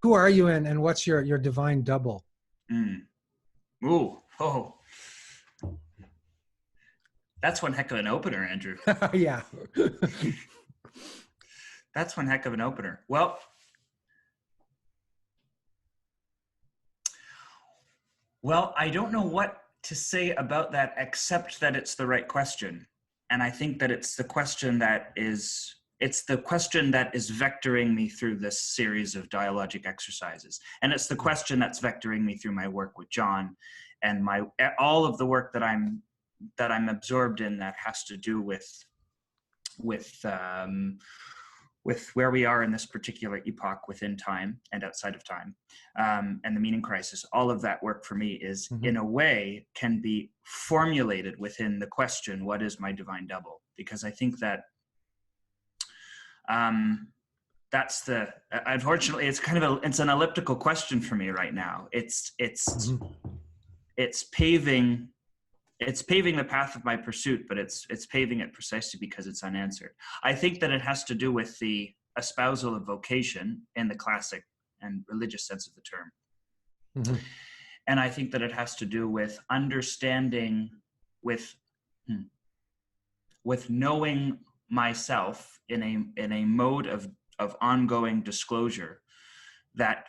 who are you and what's your divine double? Ooh, oh. That's one heck of an opener, Andrew. Yeah. That's one heck of an opener. Well, I don't know what to say about that, except that it's the right question. And I think that it's the question that is vectoring me through this series of dialogic exercises. And it's the question that's vectoring me through my work with John and all of the work that I'm absorbed in that has to do with where we are in this particular epoch within time and outside of time, and the meaning crisis. All of that work for me is, in a way, can be formulated within the question, what is my divine double? Because I think that unfortunately, it's kind of it's an elliptical question for me right now. It's paving the path of my pursuit, but it's paving it precisely because it's unanswered. I think that it has to do with the espousal of vocation in the classic and religious sense of the term. And I think that it has to do with understanding, with knowing myself in a mode of ongoing disclosure that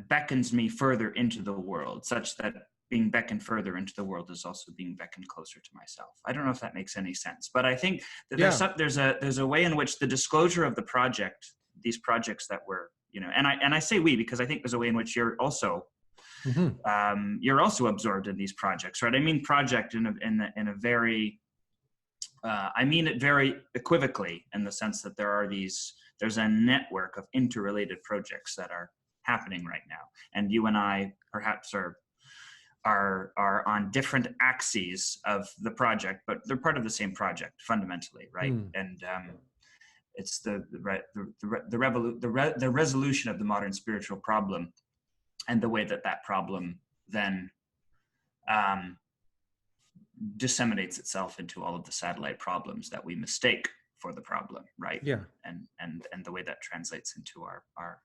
beckons me further into the world, such that being beckoned further into the world is also being beckoned closer to myself. I don't know if that makes any sense, but I think that there's a way in which the disclosure of the project, these projects that we're, and I say we because I think there's a way in which you're also absorbed in these projects, right? I mean project in a very I mean it very equivocally, in the sense that there's a network of interrelated projects that are happening right now, and you and I perhaps are on different axes of the project, but they're part of the same project fundamentally, right? And it's the resolution of the modern spiritual problem, and the way that problem then disseminates itself into all of the satellite problems that we mistake for the problem, right? Yeah. And the way that translates into our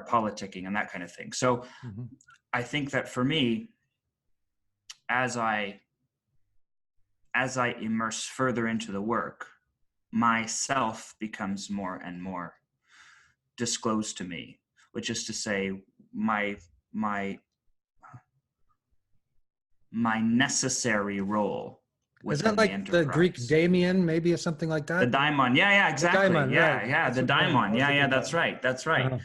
politicking and that kind of thing. So I think that for me, as I immerse further into the work, myself becomes more and more disclosed to me, which is to say my necessary role Is that like the Greek daimon, maybe, or something like that? The daimon, yeah, exactly. The daimon, right. The daimon, that's right.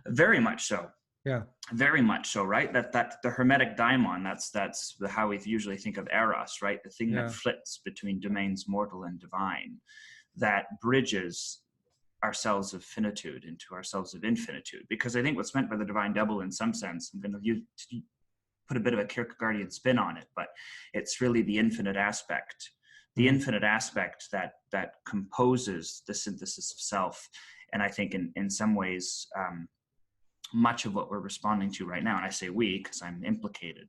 Very much so. Yeah, very much so, right? That the hermetic daimon, that's how we usually think of eros, right? The thing that flits between domains mortal and divine, that bridges ourselves of finitude into ourselves of infinitude. Because I think what's meant by the divine double, in some sense, I'm going to put a bit of a Kierkegaardian spin on it, but it's really the infinite aspect, that composes the synthesis of self. And I think in some ways, much of what we're responding to right now, and I say we because I'm implicated,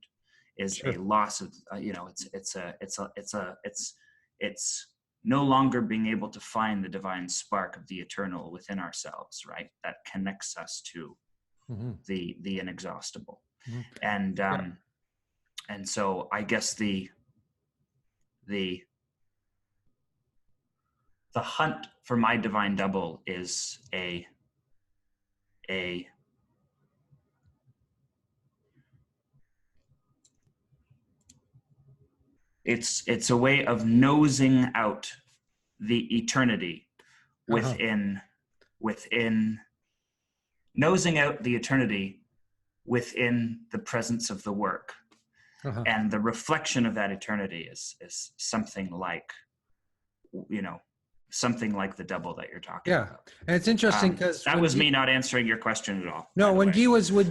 is a loss of it's no longer being able to find the divine spark of the eternal within ourselves, right? That connects us to the inexhaustible. And so I guess the hunt for my divine double is it's a way of nosing out the eternity within nosing out the eternity within the presence of the work. And the reflection of that eternity is something like, something like the double that you're talking about. And it's interesting because that was me not answering your question at all. No, when Guy was well,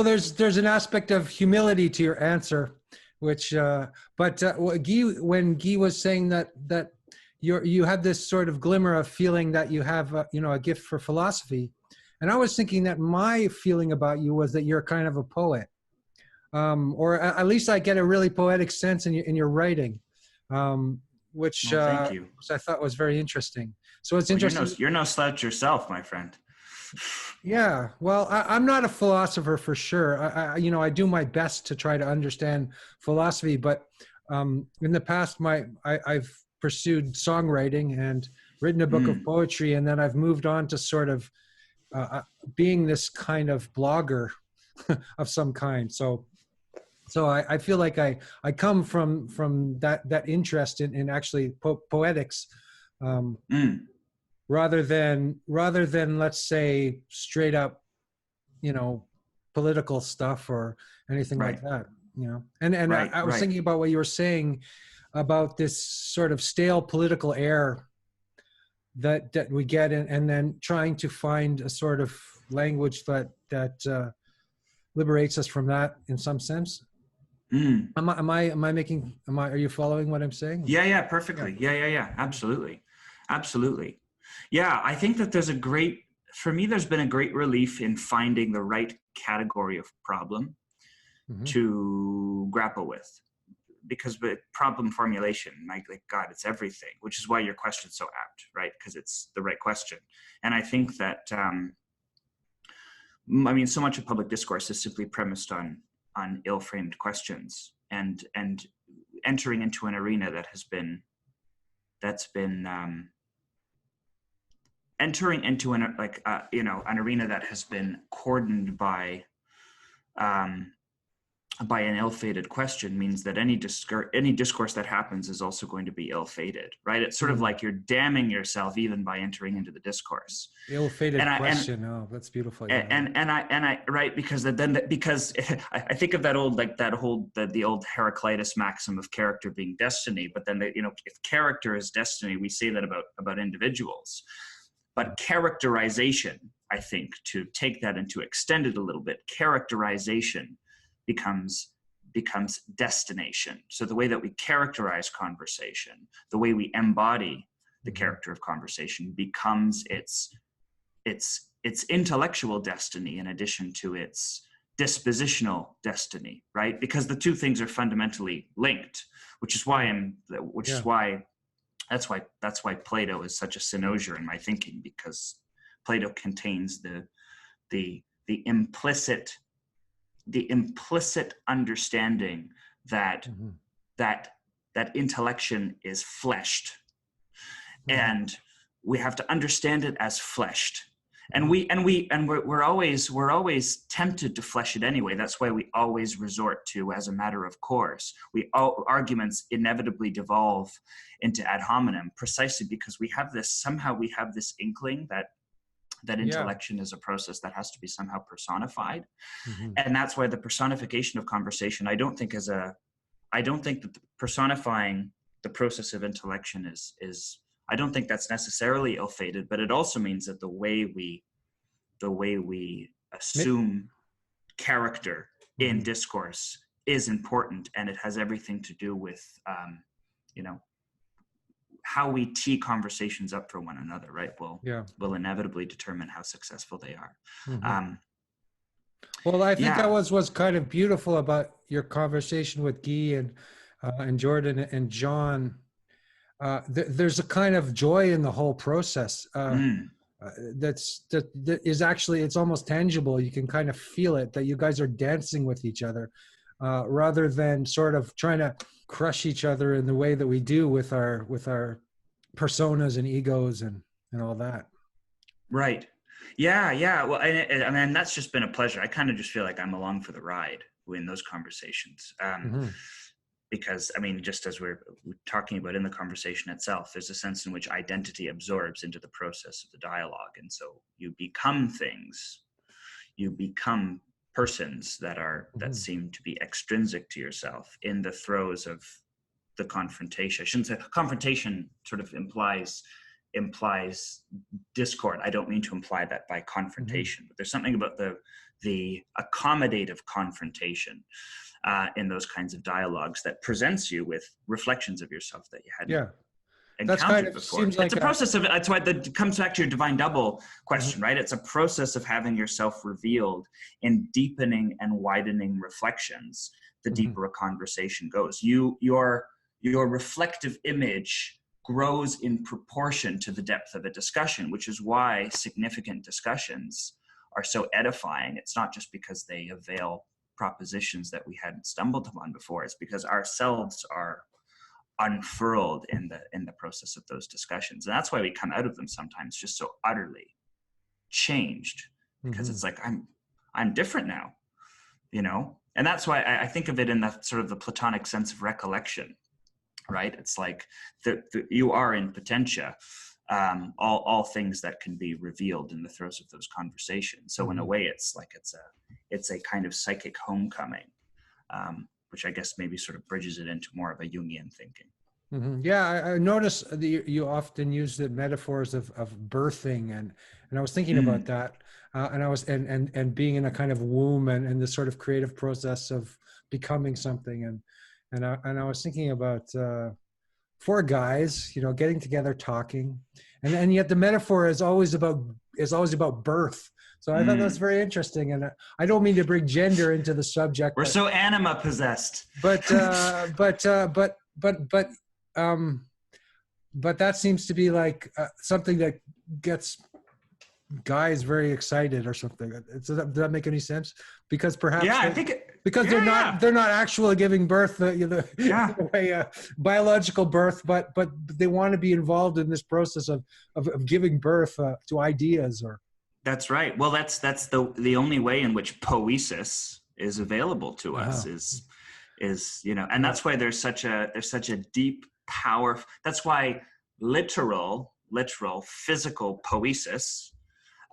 there's an aspect of humility to your answer, which when Guy was saying that you had this sort of glimmer of feeling that you have a gift for philosophy, and I was thinking that my feeling about you was that you're kind of a poet, or at least I get a really poetic sense in your writing, which I thought was very interesting. So it's Well, interesting. you're no slouch yourself, my friend. Yeah, well, I'm not a philosopher for sure. I do my best to try to understand philosophy, but in the past, I've pursued songwriting and written a book of Mm, poetry, and then I've moved on to sort of being this kind of blogger of some kind. So I feel like I come from that interest in actually poetics. Um, mm, rather than let's say straight up, political stuff or anything like right, that. And right, I was right. thinking about what you were saying about this sort of stale political air that we get, and then trying to find a sort of language that liberates us from that in some sense. Mm. Are you following what I'm saying? Yeah, yeah, Yeah. perfectly. Yeah, yeah, yeah. Absolutely. Absolutely. Yeah, I think that for me, there's been a great relief in finding the right category of problem Hmm. to grapple with. Because with problem formulation, like God, it's everything, which is why your question's so apt, right? Because it's the right question. And I think that, so much of public discourse is simply premised on ill-framed questions and entering into an arena entering into an arena that has been cordoned by an ill-fated question means that any discourse that happens is also going to be ill-fated, right? It's sort of like you're damning yourself even by entering into the discourse. Ill-fated And I and question. Oh, that's beautiful. Yeah. and I right, because I think of the old Heraclitus maxim of character being destiny. But then if character is destiny, we say that about individuals. But characterization, I think, to take that and to extend it a little bit, characterization becomes destination. So the way that we characterize conversation, the way we embody the character of conversation, becomes its intellectual destiny in addition to its dispositional destiny, right? Because the two things are fundamentally linked, that's why Plato is such a cynosure in my thinking, because Plato contains the implicit understanding that intellection is fleshed, and we have to understand it as fleshed. And we're always tempted to flesh it anyway. That's why we always resort to, as a matter of course, arguments inevitably devolve into ad hominem, precisely because we have this inkling that intellection is a process that has to be somehow personified. And that's why the personification of conversation, I don't think that personifying the process of intellection is I don't think that's necessarily ill-fated, but it also means that the way we assume character in discourse is important, and it has everything to do with how we tee conversations up for one another, right? Will inevitably determine how successful they are. Well, I think that Yeah. was kind of beautiful about your conversation with Guy and Jordan and John. There's a kind of joy in the whole process that is actually, it's almost tangible. You can kind of feel it, that you guys are dancing with each other, rather than sort of trying to crush each other in the way that we do with our personas and egos and all that. Right. Yeah. Yeah. Well, I mean, that's just been a pleasure. I kind of just feel like I'm along for the ride in those conversations. Because, I mean, just as we're talking about in the conversation itself, there's a sense in which identity absorbs into the process of the dialogue. And so you become things, you become persons that seem to be extrinsic to yourself in the throes of the confrontation. I shouldn't say confrontation sort of implies discord. I don't mean to imply that by confrontation, but there's something about the accommodative confrontation in those kinds of dialogues that presents you with reflections of yourself that you hadn't encountered before. It's a process of, that's why that comes back to your divine double question, right? It's a process of having yourself revealed in deepening and widening reflections. The deeper a conversation goes, your reflective image grows in proportion to the depth of a discussion, which is why significant discussions are so edifying. It's not just because they avail propositions that we hadn't stumbled upon before. It's because ourselves are unfurled in the process of those discussions. And that's why we come out of them sometimes just so utterly changed, because it's like, I'm different now, you know? And that's why I think of it in that sort of the Platonic sense of recollection, right? It's like you are in potentia, all things that can be revealed in the throes of those conversations. So in a way, it's like it's a kind of psychic homecoming, which I guess maybe sort of bridges it into more of a Jungian thinking. Yeah, I noticed that you often use the metaphors of birthing, and I was thinking about that, and I was and being in a kind of womb and the sort of creative process of becoming something, and I was thinking about four guys, you know, getting together, talking, and yet the metaphor is always about birth. So I thought that's very interesting, and I don't mean to bring gender into the subject. We're so anima possessed. But that seems to be like something that gets guys very excited or something. Does that make any sense? Because perhaps they're not actually giving birth the way biological birth, but they want to be involved in this process of giving birth to ideas. Or that's right. Well, that's the only way in which poesis is available to us is you know, and that's why there's such a deep power. That's why literal physical poesis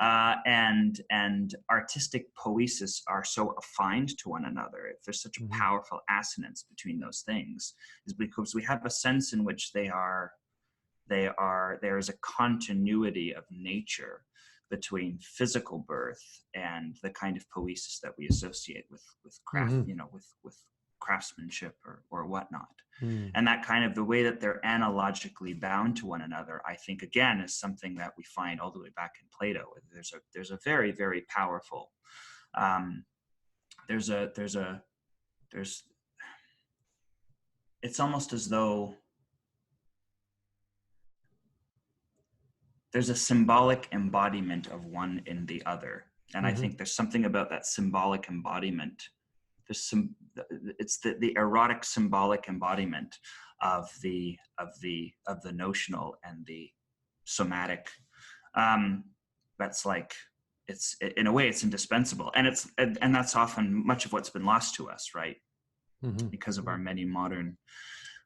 and artistic poesis are so affined to one another. If there's such a powerful assonance between those things, is because we have a sense in which there is a continuity of nature between physical birth and the kind of poesis that we associate with craft, you know, with craftsmanship or whatnot. And that kind of the way that they're analogically bound to one another, I think, again, is something that we find all the way back in Plato. There's a very, very powerful, it's almost as though there's a symbolic embodiment of one in the other. And I think there's something about that symbolic embodiment. It's the erotic symbolic embodiment of the notional and the somatic. That's like, it's in a way it's indispensable, and that's often much of what's been lost to us, right? Because of our many modern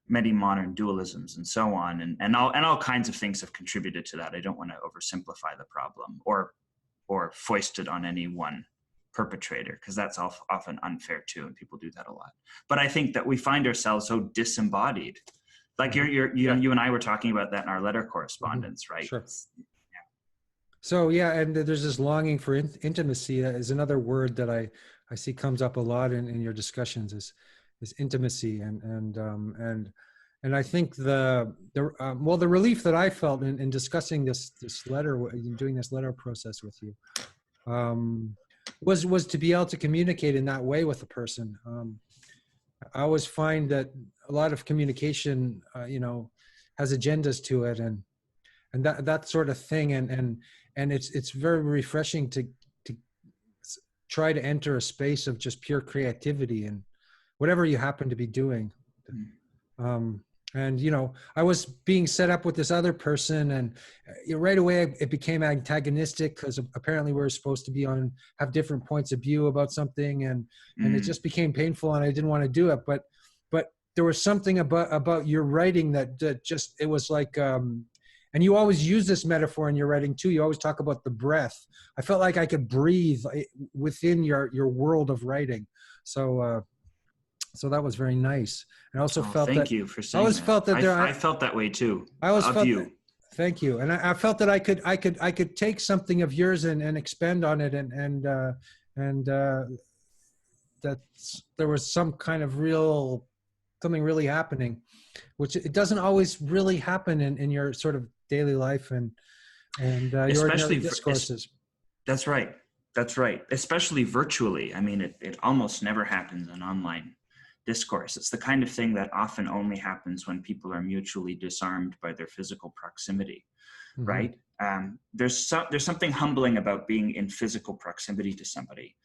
dualisms and so on, and all kinds of things have contributed to that. I don't want to oversimplify the problem or foist it on any one perpetrator, because that's often unfair too, and people do that a lot. But I think that we find ourselves so disembodied, like you and I were talking about that in our letter correspondence, right? Sure. So and there's this longing for intimacy is another word that I see comes up a lot in your discussions, is intimacy, and I think the relief that I felt in discussing this letter, doing this letter process with you, was to be able to communicate in that way with a person. I always find that a lot of communication, has agendas to it, and that sort of thing, and it's very refreshing to try to enter a space of just pure creativity and whatever you happen to be doing. And I was being set up with this other person, and right away it became antagonistic, because apparently we were supposed to have different points of view about something, and it just became painful, and I didn't want to do it. But there was something about your writing that just, it was like, and you always use this metaphor in your writing too. You always talk about the breath. I felt like I could breathe within your world of writing. So that was very nice. And I also felt thank you for saying that. I felt that way too. Thank you. And I felt that I could take something of yours and expand on it, and that there was some kind of something really happening, which it doesn't always really happen in your sort of daily life and your ordinary discourses. That's right. Especially virtually. I mean, it almost never happens in online discourse. It's the kind of thing that often only happens when people are mutually disarmed by their physical proximity, right? There's something humbling about being in physical proximity to somebody,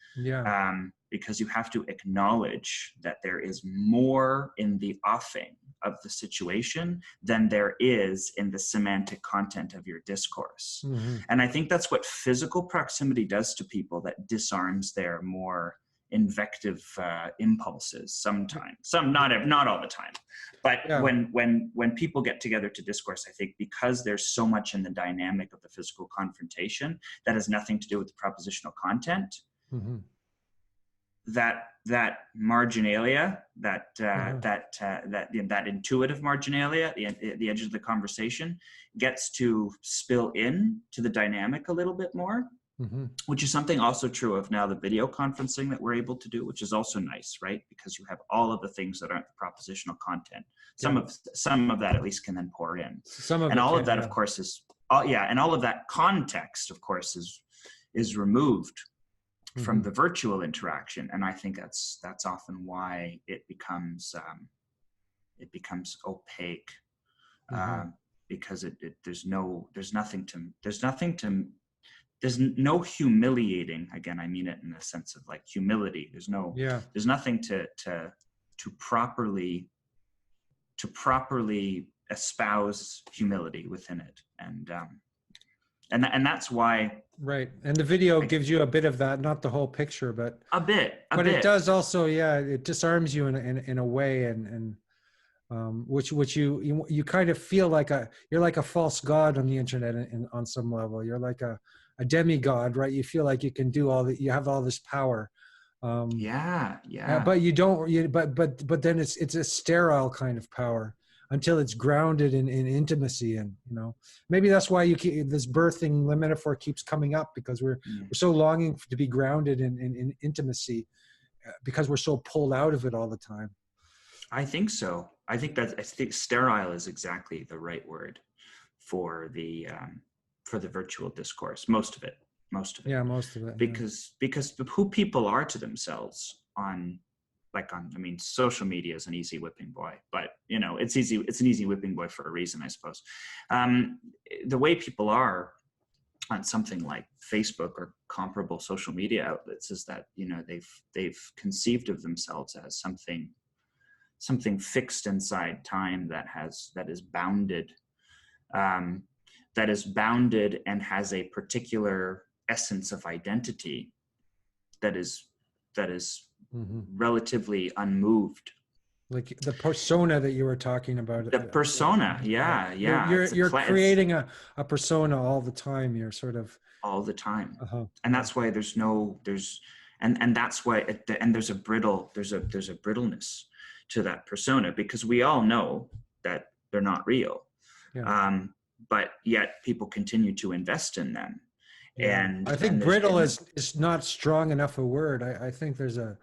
because you have to acknowledge that there is more in the offing of the situation than there is in the semantic content of your discourse. And I think that's what physical proximity does to people, that disarms their more invective impulses sometimes. Not all the time, but when people get together to discourse, I think because there's so much in the dynamic of the physical confrontation that has nothing to do with the propositional content, that marginalia, that intuitive marginalia, the edge of the conversation, gets to spill in to the dynamic a little bit more. Which is something also true of now the video conferencing that we're able to do, which is also nice, right? Because you have all of the things that aren't the propositional content. Some of that at least can then pour in. Of that, of course, is and all of that context, of course, is removed from the virtual interaction, and I think that's often why it becomes opaque, because there's no humiliating, again, I mean it in the sense of like humility. There's nothing to properly espouse humility within it. And that's why. Right. And the video gives you a bit of that, not the whole picture, but a bit. It does also, it disarms you in a way, and which you kind of feel like you're like a false god on the internet on some level. You're like a demigod, right? You feel like you can do you have all this power. But you don't. But then it's a sterile kind of power until it's grounded in intimacy, and maybe that's why this birthing metaphor keeps coming up, because we're so longing to be grounded in intimacy, because we're so pulled out of it all the time. I think so. I think sterile is exactly the right word for the virtual discourse. Most of it. Yeah, most of it. Because who people are to themselves on social media is an easy whipping boy, but it's an easy whipping boy for a reason, I suppose. The way people are on something like Facebook or comparable social media outlets is that they've conceived of themselves as something fixed inside time that is bounded and has a particular essence of identity that is relatively unmoved. Like the persona that you were talking about. The persona, You're creating a persona all the time. You're sort of all the time, and that's why there's that's why there's a brittleness to that persona, because we all know that they're not real, but yet people continue to invest in them. And I think brittle is not strong enough a word. I think there's a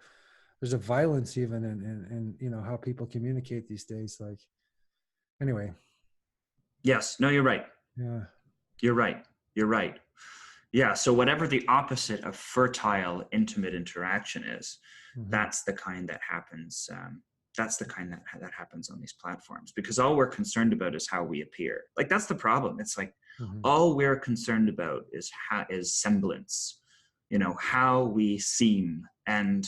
violence even in how people communicate these days. Like, anyway. Yes. No, you're right. Yeah. You're right. Yeah. So whatever the opposite of fertile, intimate interaction is, that's the kind that happens. That's the kind that happens on these platforms, because all we're concerned about is how we appear. Like, that's the problem. It's like all we're concerned about is semblance, how we seem, and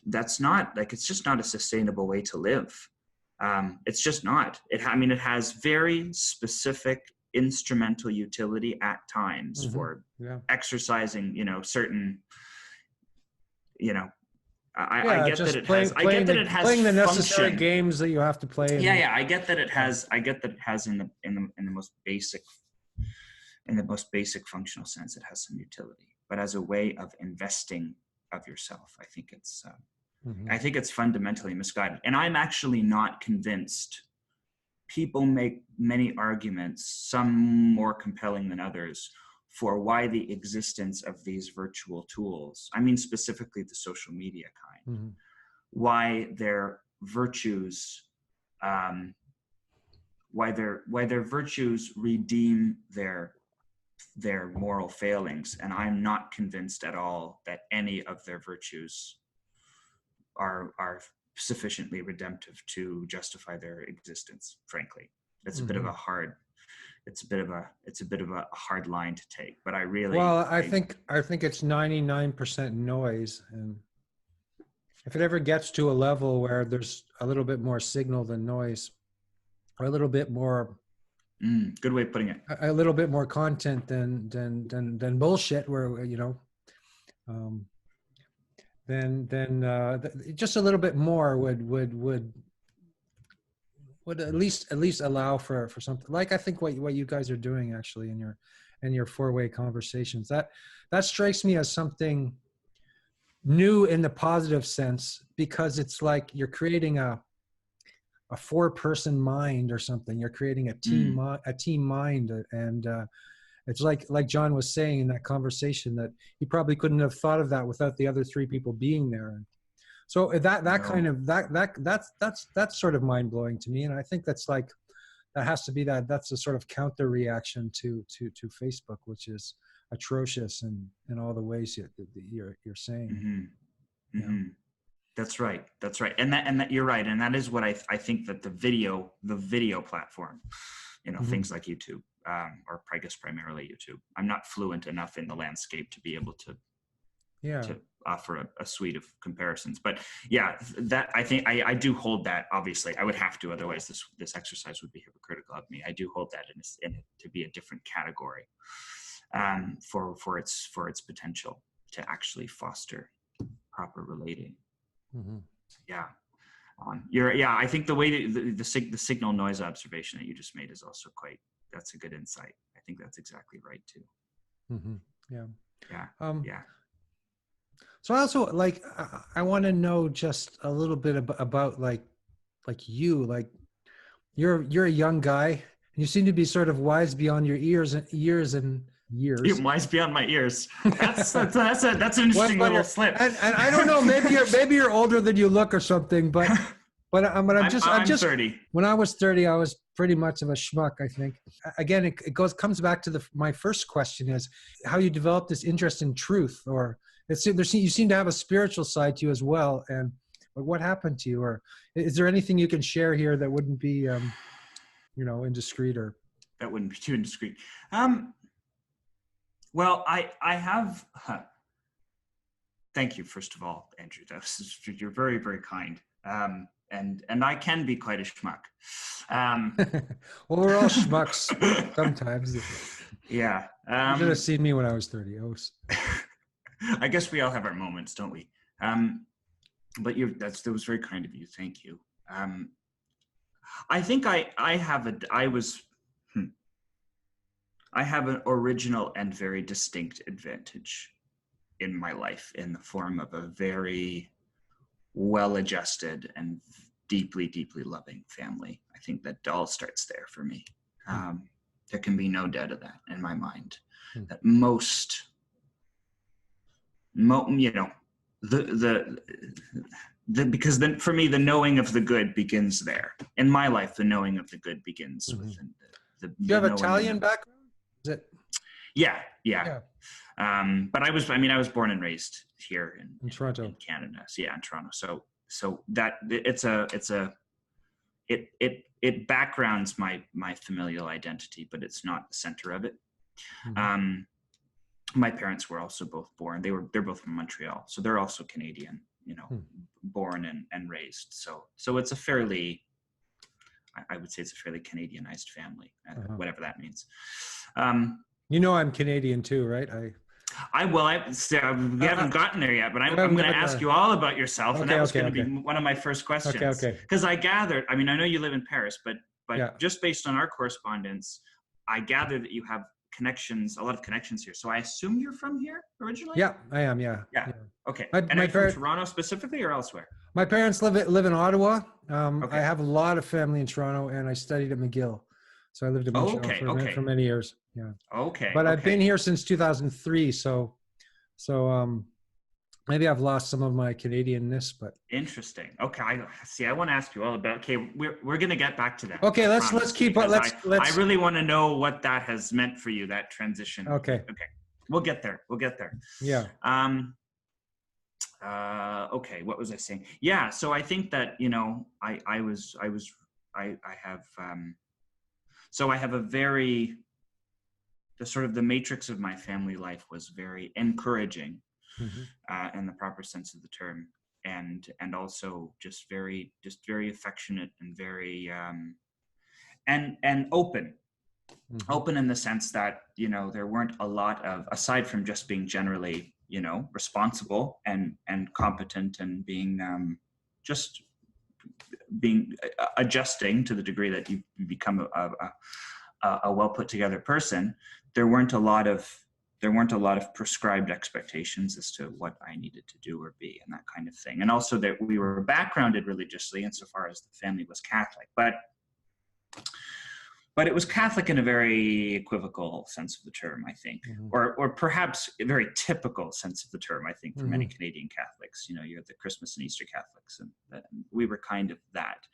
that's not like, it's just not a sustainable way to live. It's just not. It has very specific instrumental utility at times for exercising, certain, I get that it has playing the necessary function. games that you have to play. I get that it has in the most basic functional sense, it has some utility, but as a way of investing of yourself, I think it's fundamentally misguided. And I'm actually not convinced. People make many arguments, some more compelling than others, for why the existence of these virtual tools, I mean specifically the social media kind, why their virtues, why their virtues redeem their moral failings. And I'm not convinced at all that any of their virtues are sufficiently redemptive to justify their existence. Frankly, it's a bit of a hard. It's a bit of a hard line to take. But I think it's 99% noise, and if it ever gets to a level where there's a little bit more signal than noise, or a little bit more, good way of putting it, a little bit more content than bullshit, where then just a little bit more would at least allow for something like, I think what you guys are doing actually in your four-way conversations, that strikes me as something new in the positive sense, because it's like you're creating a four-person mind or something. You're creating a team mind, and it's like John was saying in that conversation, that he probably couldn't have thought of that without the other three people being there. So that's sort of mind-blowing to me, and I think that's a sort of counter reaction to Facebook, which is atrocious in all the ways you're saying. Yeah. That's right. And that you're right. And that is what I think that the video platform, things like YouTube, or I guess primarily YouTube. I'm not fluent enough in the landscape to be able to offer a suite of comparisons. But yeah, that I think I do hold that. Obviously, I would have to, otherwise this exercise would be hypocritical of me. I do hold that in to be a different category, for its potential to actually foster proper relating. Yeah. I think the way the signal noise observation that you just made is also that's a good insight. I think that's exactly right too. Yeah. So I also I want to know just a little bit about like you, like you're a young guy, and you seem to be sort of wise beyond your years. You're wise beyond my ears. That's an interesting little slip. And I don't know, maybe you're older than you look or something, but I'm just 30. When I was 30, I was pretty much of a schmuck, I think. Again, it comes back to my first question is how you developed this interest in truth, or you seem to have a spiritual side to you as well. And what happened to you, or is there anything you can share here that wouldn't be, indiscreet, or that wouldn't be too indiscreet? Well, I have. Thank you, first of all, Andrew. You're very, very kind. And I can be quite a schmuck. Well, we're all schmucks sometimes. Yeah. You should have seen me when I was 30. I guess we all have our moments, don't we? But that was very kind of you. Thank you. I think I have an original and very distinct advantage in my life in the form of a very well-adjusted and deeply, deeply loving family. I think that all starts there for me. There can be no doubt of that in my mind. That because then for me, the knowing of the good begins there. In my life, the knowing of the good begins within the you have Italian background? Is it? Yeah. But I was born and raised here in Toronto, in Canada. So yeah, in Toronto. So that it backgrounds my familial identity, but it's not the center of it. My parents were also both born. They're both from Montreal, so they're also Canadian. Born and raised. So it's a fairly, I would say it's a fairly Canadianized family, whatever that means. I'm Canadian too, right? We haven't gotten there yet, but I'm going to ask you all about yourself, and that was going to be one of my first questions. Okay. Because I gathered, I know you live in Paris, but just based on our correspondence, I gather that you have a lot of connections here. So I assume you're from here originally? Yeah, I am. Yeah. Okay. And are you from Toronto specifically or elsewhere? My parents live in Ottawa. I have a lot of family in Toronto, and I studied at McGill. So I lived in Montreal for many years. Yeah. Okay. But I've been here since 2003. So maybe I've lost some of my Canadianness, but interesting. Okay. I want to ask you all about. Okay, we're gonna get back to that. Okay, let's keep up. I really want to know what that has meant for you, that transition. Okay. We'll get there. Yeah. Okay, what was I saying? Yeah, so I think that, you know, I have, so I have a very, the sort of the matrix of my family life was very encouraging, Mhm. in the proper sense of the term, and also just very affectionate and very, and open. Mhm. Open in the sense that, you know, there weren't a lot of, aside from just being generally, you know, responsible and competent and being, just being, adjusting to the degree that you become a well put together person. There weren't a lot of prescribed expectations as to what I needed to do or be, and that kind of thing. And also that we were backgrounded religiously insofar as the family was Catholic, but it was Catholic in a very equivocal sense of the term, I think, Mhm. or perhaps a very typical sense of the term, I think, for many Mhm. Canadian Catholics. You know, you're the Christmas and Easter Catholics, and we were kind of that.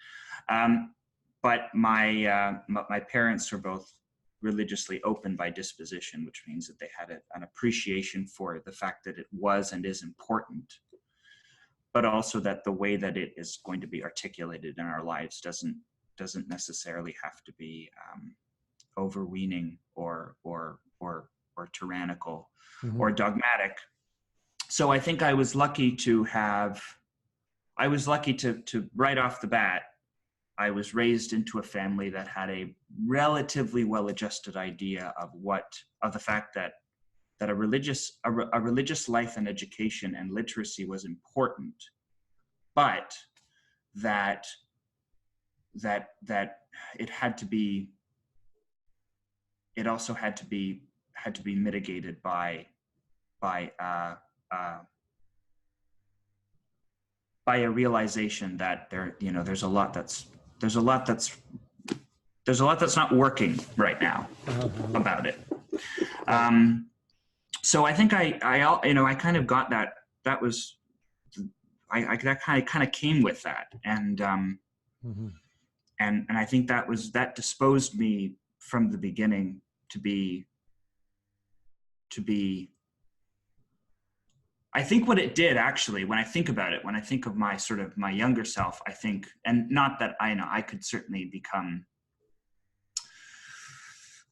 But my parents were both religiously open by disposition, which means that they had an appreciation for the fact that it was and is important, but also that the way that it is going to be articulated in our lives doesn't necessarily have to be, overweening or tyrannical Mhm. or dogmatic. So I think I was lucky to right off the bat, I was raised into a family that had a relatively well-adjusted idea of the fact that a religious life and education and literacy was important, but that it had to be, it also had to be mitigated by uh, uh, by a realization that there's a lot that's not working right now Uh-huh. about it. Right. So I think I kind of got that. That was that kind of came with that, Mhm. and I think that disposed me from the beginning to be I think what it did, actually, when I think about it, when I think of my sort of my younger self, I think, and not that I know, I could certainly become,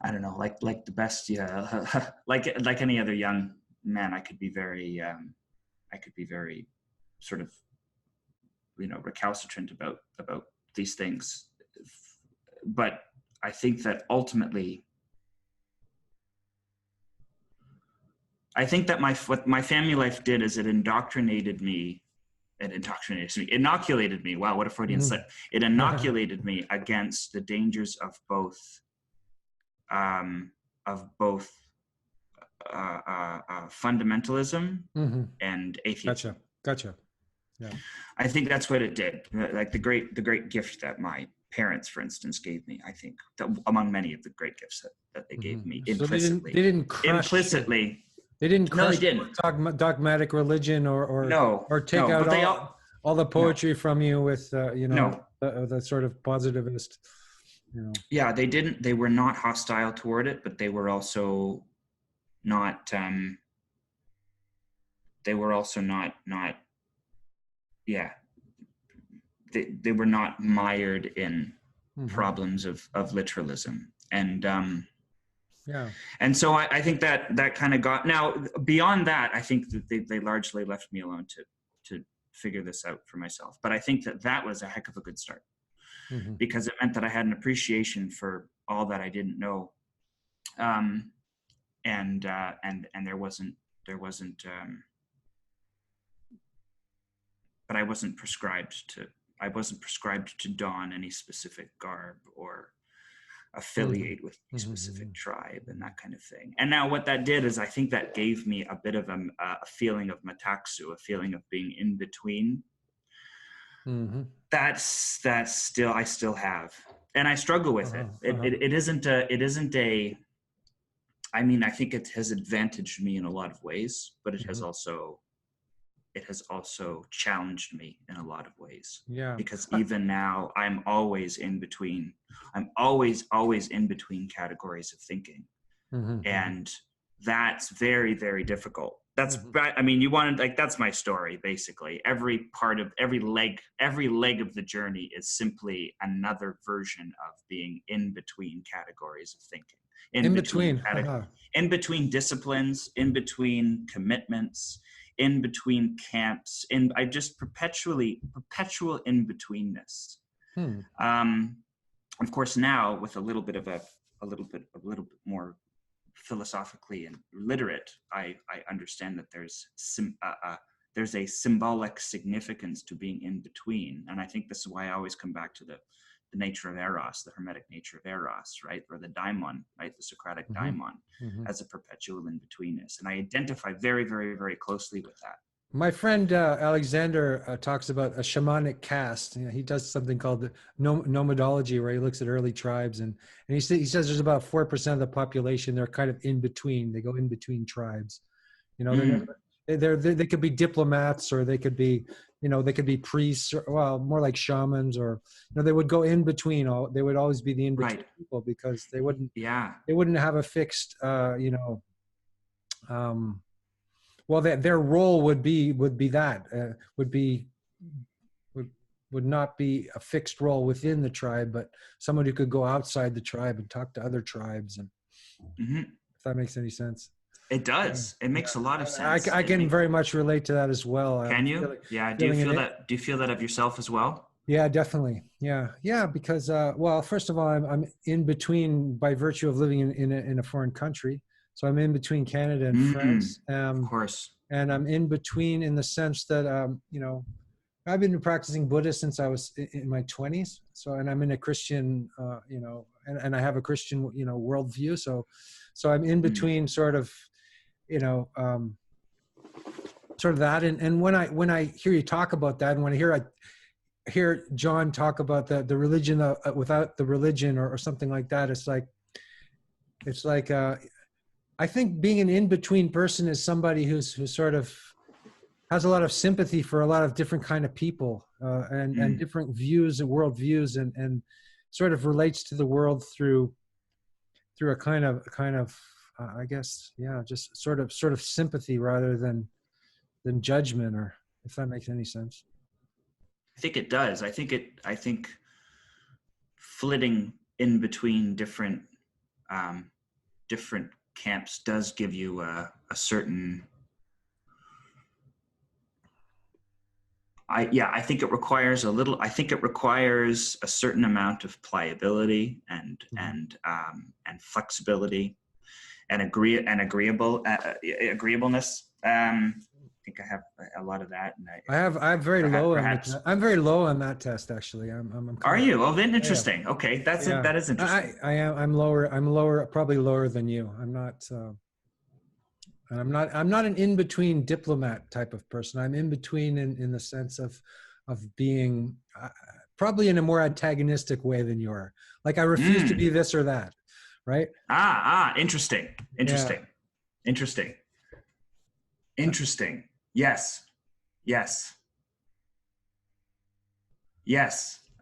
I don't know, like the best, yeah, like any other young man, I could be very, sort of, you know, recalcitrant about these things. But I think that ultimately, I think that what my family life did is it inoculated me. Wow, what a Freudian Mhm. slip. It inoculated me against the dangers um, of both fundamentalism Mhm. and Gotcha. atheism. Gotcha. Yeah. I think that's what it did. Like the great gift that my parents, for instance, gave me. I think that among many of the great gifts that they gave Mhm. me So they didn't implicitly. they didn't crush your Implicitly, they didn't no, they crush your didn't. dogmatic religion No, or take no. out But they all the no, poetry from you with no. the sort of positivist, you know. Yeah, they didn't. They were not hostile toward it, but they were also not. They were also not. Yeah, they were not mired in Mhm. problems of literalism, Yeah. and so I think that kind of got. Now beyond that, I think that they largely left me alone to figure this out for myself. But I think that was a heck of a good start, Mhm. because it meant that I had an appreciation for all that I didn't know, um, and there wasn't but I wasn't prescribed to don any specific garb or Mhm. affiliate with a specific Mhm. tribe and that kind of thing. And now what that did is I think that gave me a bit of a feeling of mataxu, a feeling of being in between. Mhm. That's still, I still have, and I struggle with Uh-huh. it. Uh-huh. It isn't a, I mean, I think it has advantaged me in a lot of ways, but Mhm. it has also challenged me in a lot of ways, Yeah. because even now I'm always in between categories of thinking. Mhm. Mhm. And that's very, very difficult. That's, I mean, you wanted, like, that's my story, basically. Every leg of the journey is simply another version of being in between categories of thinking, in between disciplines, in between commitments, in between camps, I just perpetual in-betweenness. Of course, now with a little bit more philosophically and literate, I understand that there's a symbolic significance to being in between, and I think this is why I always come back to the nature of eros, the hermetic nature of eros, right, or the daimon, right, the Socratic daimon, as a perpetual in betweenness, and I identify very, very, very closely with that. My friend Alexander talks about a shamanic caste. He does something called the nomadology, where he looks at early tribes, and he says there's about 4% of the population. They're kind of in between. They go in between tribes. They could be diplomats, or they could be, they could be priests, or, well, more like shamans, or they would go in between. They would always be the in between people, because they wouldn't have a fixed well, their role would not be a fixed role within the tribe, but someone who could go outside the tribe and talk to other tribes. And if that makes any sense. It does. It makes a lot of sense. I can very much relate to that as well. Can you? Do you feel that of yourself as well? Yeah, definitely. Yeah. Because well, first of all, I'm in between by virtue of living in a foreign country. So I'm in between Canada and France. Of course. And I'm in between in the sense that, I've been practicing Buddhist since I was in my 20s. So, and I'm in a Christian, and I have a Christian, worldview. So I'm in between sort of that. And when I hear you talk about that, and when I hear John talk about the religion without the religion, or something like that, it's like, I think being an in-between person is somebody who sort of has a lot of sympathy for a lot of different kind of people, and different views and worldviews, and sort of relates to the world through a kind of I guess, just sort of sympathy rather than judgment, or if that makes any sense. I think it does. I think flitting in between different camps does give you a certain, I think it requires a certain amount of pliability and flexibility and agreeableness. I think I have a lot of that, and I'm very low on that test, actually. Are you? Oh, then interesting. Yeah. Okay, that is interesting. I'm lower, probably lower than you. I'm not an in-between diplomat type of person. I'm in between in the sense of being probably in a more antagonistic way than you are. Like, I refuse to be this or that, right? Interesting. Yes.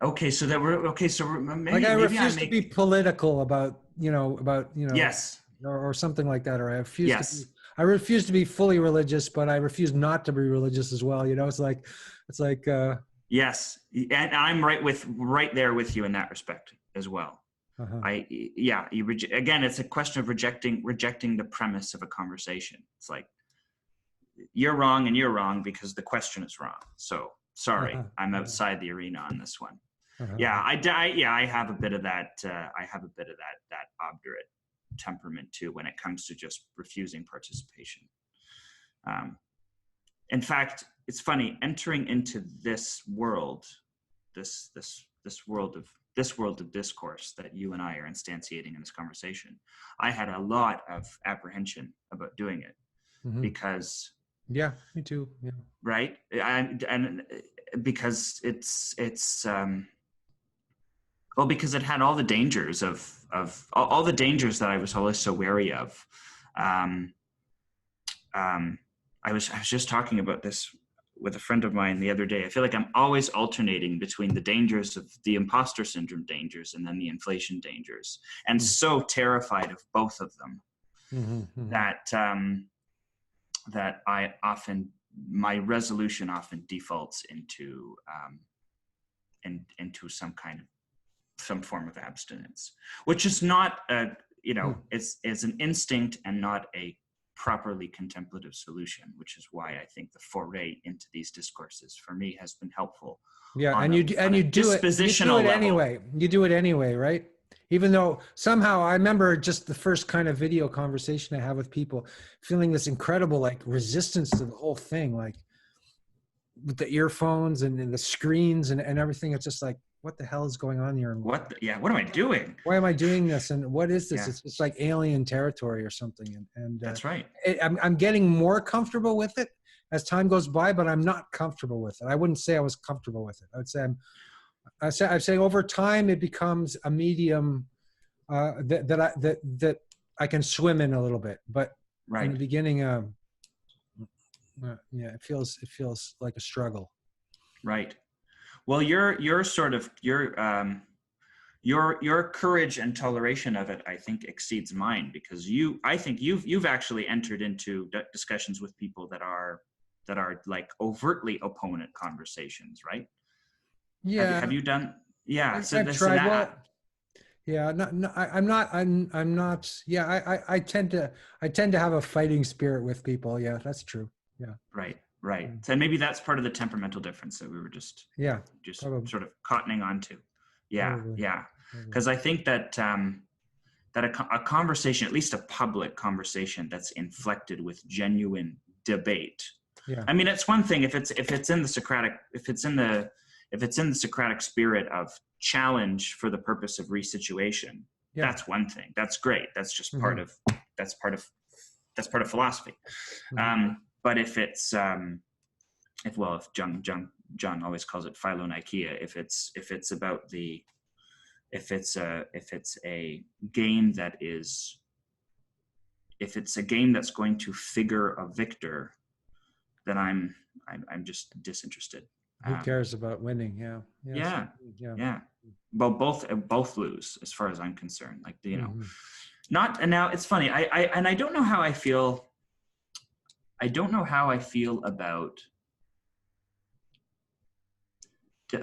Okay, so maybe like I refuse to be political about yes, or something like that, or I refuse to be fully religious, but I refuse not to be religious as well. It's like yes, and I'm right there with you in that respect as well. Again, it's a question of rejecting the premise of a conversation. It's like, you're wrong and you're wrong because the question is wrong. So sorry, I'm outside the arena on this one. I have a bit of that. I have a bit of that obdurate temperament too when it comes to just refusing participation. In fact, it's funny, entering into this world, this world of discourse that you and I are instantiating in this conversation, I had a lot of apprehension about doing it because. Yeah, me too. Yeah. Right. And because it's because it had all the dangers of all the dangers that I was always so wary of. I was just talking about this with a friend of mine the other day. I feel like I'm always alternating between the dangers of the imposter syndrome dangers and then the inflation dangers, and so terrified of both of them. that that my resolution often defaults into some form of abstinence, which is not it's an instinct and not a properly contemplative solution, which is why I think the foray into these discourses for me has been helpful. Yeah, and you do it anyway. You do it anyway, right? Even though somehow I remember just the first kind of video conversation I have with people, feeling this incredible like resistance to the whole thing, like with the earphones and the screens and everything. It's just like, what the hell is going on here? What am I doing? Why am I doing this? And what is this? Yeah. It's like alien territory or something. And that's right. I'm getting more comfortable with it as time goes by, but I'm not comfortable with it. I wouldn't say I was comfortable with it. I would say I'd say over time it becomes a medium that I can swim in a little bit. But in the beginning, it feels like a struggle. Right. Well, your courage and toleration of it, I think, exceeds mine, because I think you've actually entered into discussions with people that are like overtly opponent conversations, right? Yeah. Have you done? Yeah. I've tried. Well, yeah. I'm not. Yeah. I tend to have a fighting spirit with people. Yeah, that's true. Yeah. Right. And maybe that's part of the temperamental difference that we were just sort of cottoning onto. Yeah. Probably. Yeah. Because I think that that a conversation, at least a public conversation, that's inflected with genuine debate. Yeah. I mean, it's one thing if it's in the Socratic spirit of challenge for the purpose of resituation. Yeah. That's one thing. That's great. That's just part of philosophy. But if it's if John always calls it philonikeia, if it's a game that's going to figure a victor, then I'm just disinterested. Who cares about winning? Yeah. Well, both lose as far as I'm concerned. Like, not. And now it's funny. I don't know how I feel. I don't know how I feel about.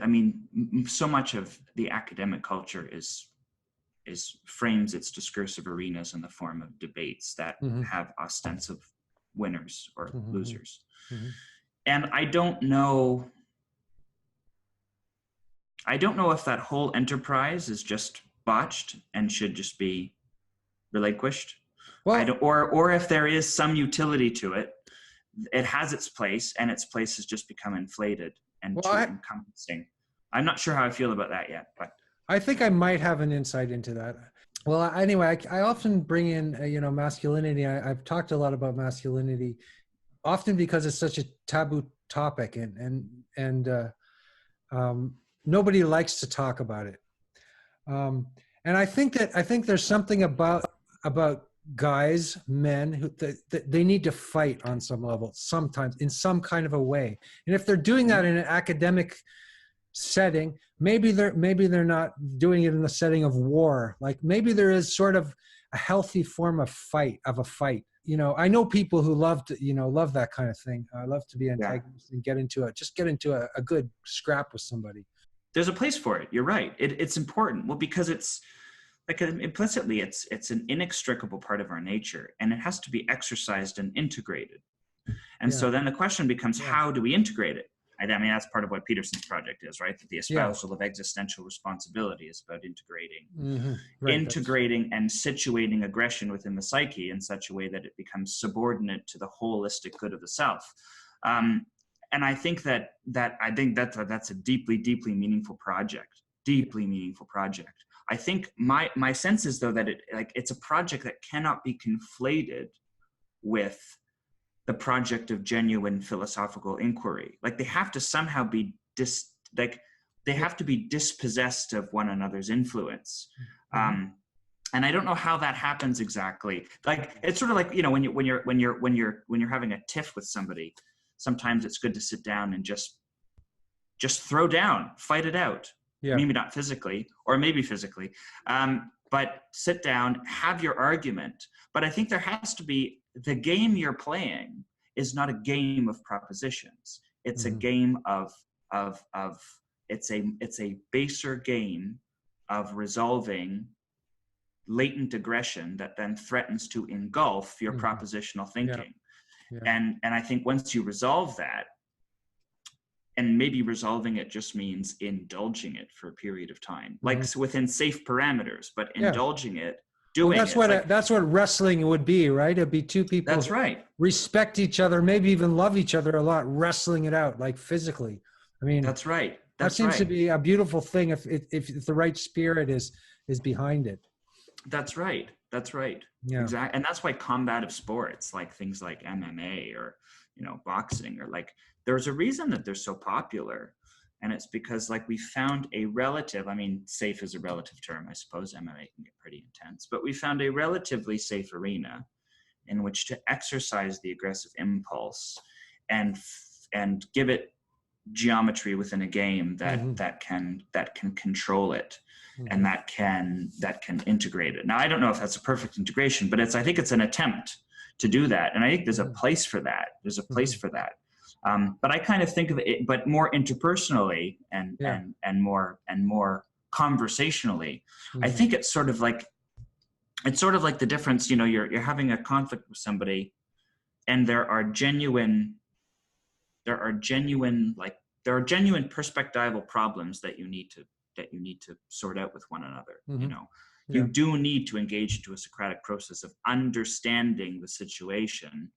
I mean, so much of the academic culture frames its discursive arenas in the form of debates that have ostensive winners or losers, and I don't know if that whole enterprise is just botched and should just be relinquished. Well, or if there is some utility to it. It has its place, and its place has just become inflated and too encompassing. I'm not sure how I feel about that yet, but I think I might have an insight into that. Well, anyway, I often bring in, masculinity. I've talked a lot about masculinity, often because it's such a taboo topic, and nobody likes to talk about it. And I think there's something about guys, men, who they need to fight on some level, sometimes in some kind of a way. And if they're doing that in an academic setting, maybe they're not doing it in the setting of war. Like maybe there is sort of a healthy form of a fight. I know people who love that kind of thing. I love to be antagonist and get into a good scrap with somebody. There's a place for it. You're right. It's important. Well, because it's like implicitly, it's an inextricable part of our nature, and it has to be exercised and integrated. And so then the question becomes, how do we integrate it? I mean, that's part of what Peterson's project is, right? That the espousal of existential responsibility is about integrating and situating aggression within the psyche in such a way that it becomes subordinate to the holistic good of the self. And I think that's a deeply, deeply meaningful project. I think my sense is, though, that it's a project that cannot be conflated with the project of genuine philosophical inquiry. Like they have to somehow be dispossessed of one another's influence. And I don't know how that happens exactly. Like it's sort of like, when you're having a tiff with somebody, sometimes it's good to sit down and just fight it out. Yeah. Maybe not physically, or maybe physically. but sit down, have your argument. But I think there has to be, the game you're playing is not a game of propositions. It's a game of it's a baser game of resolving latent aggression that then threatens to engulf your propositional thinking. And I think once you resolve that, and maybe resolving it just means indulging it for a period of time, like within safe parameters, but indulging it, doing that's what wrestling would be, right? It'd be two people. That's right. Respect each other, maybe even love each other a lot, wrestling it out, like physically. I mean, that's right. That seems to be a beautiful thing if the right spirit is behind it. That's right. That's right. Yeah. Exactly. And that's why combative sports, like things like MMA or, boxing, or like, there's a reason that they're so popular. And it's because, like, we found a relative, I mean, safe is a relative term. I suppose MMA can get pretty intense, but we found a relatively safe arena in which to exercise the aggressive impulse and give it geometry within a game that can control it and that can integrate it. Now, I don't know if that's a perfect integration, but I think it's an attempt to do that. And I think there's a place for that. There's a place for that. But I kind of think of it, but more interpersonally and more conversationally. I think it's sort of like the difference, you're having a conflict with somebody, and there are genuine perspectival problems that you need to sort out with one another. You do need to engage into a Socratic process of understanding the situation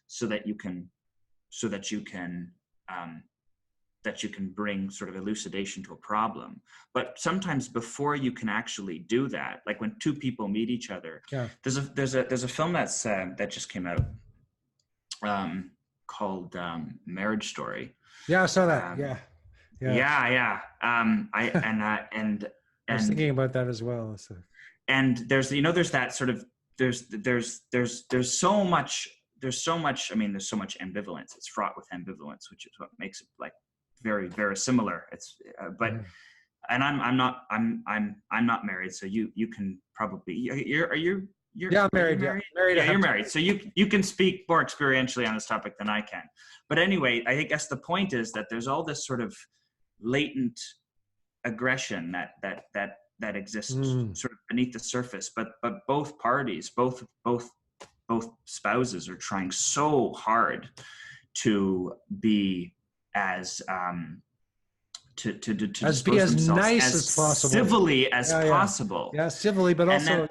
so that you can bring sort of elucidation to a problem. But sometimes before you can actually do that, like when two people meet each other, there's a film that just came out called Marriage Story. Yeah, I saw that. I was thinking about that as well. So. And there's that sort of there's so much. There's so much ambivalence. It's fraught with ambivalence, which is what makes it like very, very similar. It's and I'm not married, so you can probably you're I'm married. You're married, so you can speak more experientially on this topic than I can. But anyway, I guess the point is that there's all this sort of latent aggression that exists sort of beneath the surface, but both parties, both spouses are trying so hard to be as be as nice as possible, civilly as possible. Yeah, civilly, but also,